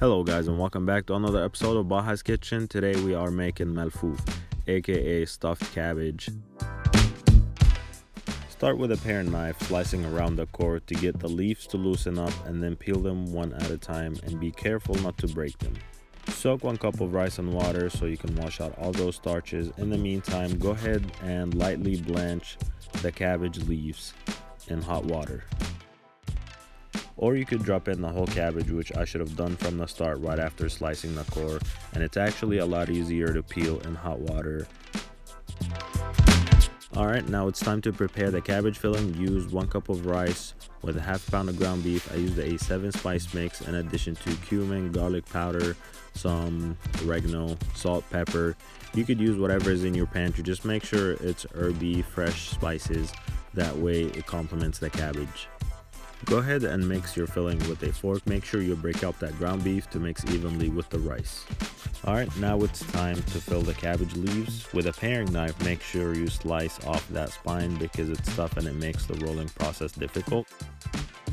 Hello guys, and welcome back to another episode of Baha's Kitchen. Today we are making Malfoof, aka stuffed cabbage. Start with a paring knife, slicing around the core to get the leaves to loosen up, and then peel them one at a time and be careful not to break them. Soak 1 cup of rice in water so you can wash out all those starches. In the meantime, go ahead and lightly blanch the cabbage leaves in hot water. Or you could drop in the whole cabbage, which I should have done from the start right after slicing the core, and it's actually a lot easier to peel in hot water. Alright, now it's time to prepare the cabbage filling. Use 1 cup of rice with a half pound of ground beef. I used a 7 spice mix in addition to cumin, garlic powder, some oregano, salt, pepper. You could use whatever is in your pantry, just make sure it's herby, fresh spices, that way it complements the cabbage. Go ahead and mix your filling with a fork. Make sure you break up that ground beef to mix evenly with the rice. Alright, now it's time to fill the cabbage leaves. With a paring knife, make sure you slice off that spine because it's tough and it makes the rolling process difficult.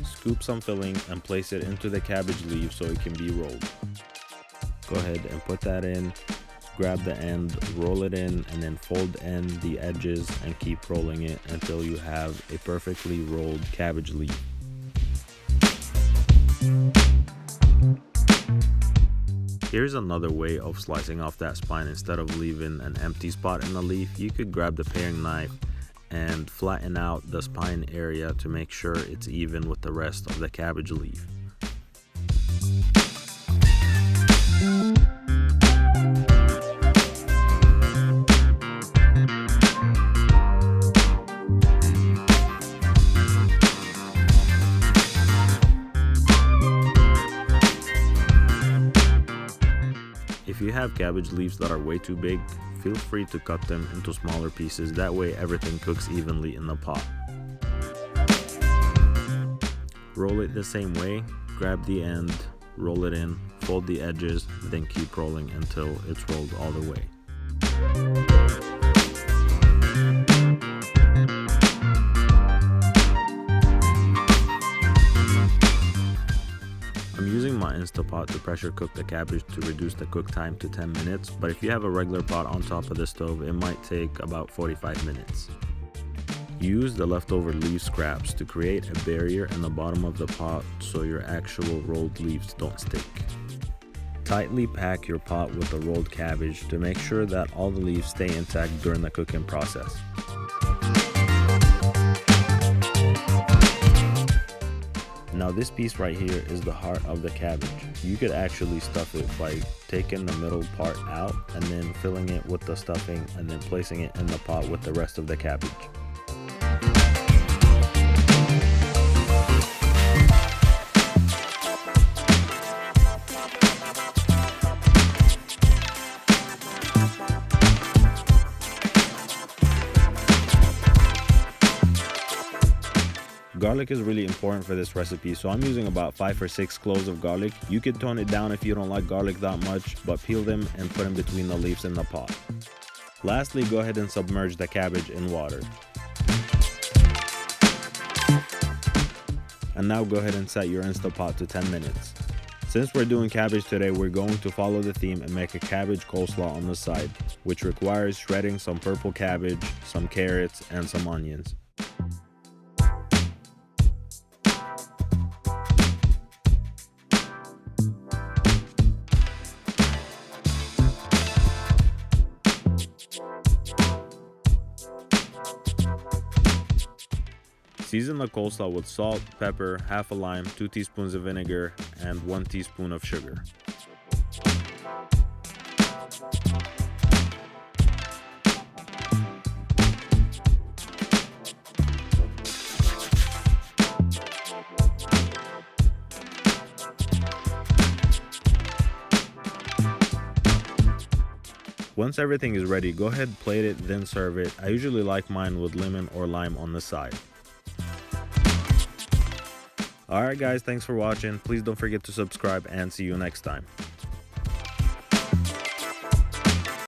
Scoop some filling and place it into the cabbage leaf so it can be rolled. Go ahead and put that in. Grab the end, roll it in, and then fold in the edges and keep rolling it until you have a perfectly rolled cabbage leaf. Here's another way of slicing off that spine. Instead of leaving an empty spot in the leaf, you could grab the paring knife and flatten out the spine area to make sure it's even with the rest of the cabbage leaf. If you have cabbage leaves that are way too big, feel free to cut them into smaller pieces, that way everything cooks evenly in the pot. Roll it the same way, grab the end, roll it in, fold the edges, then keep rolling until it's rolled all the way. I'm using my Instapot to pressure cook the cabbage to reduce the cook time to 10 minutes, but if you have a regular pot on top of the stove, it might take about 45 minutes. Use the leftover leaf scraps to create a barrier in the bottom of the pot so your actual rolled leaves don't stick. Tightly pack your pot with the rolled cabbage to make sure that all the leaves stay intact during the cooking process. Now this piece right here is the heart of the cabbage. You could actually stuff it by taking the middle part out and then filling it with the stuffing and then placing it in the pot with the rest of the cabbage. Garlic is really important for this recipe, so I'm using about 5 or 6 cloves of garlic. You can tone it down if you don't like garlic that much, but peel them and put them between the leaves in the pot. Lastly, go ahead and submerge the cabbage in water. And now go ahead and set your Instapot to 10 minutes. Since we're doing cabbage today, we're going to follow the theme and make a cabbage coleslaw on the side, which requires shredding some purple cabbage, some carrots, and some onions. Season the coleslaw with salt, pepper, half a lime, 2 teaspoons of vinegar, and 1 teaspoon of sugar. Once everything is ready, go ahead, plate it, then serve it. I usually like mine with lemon or lime on the side. Alright guys, thanks for watching. Please don't forget to subscribe and see you next time.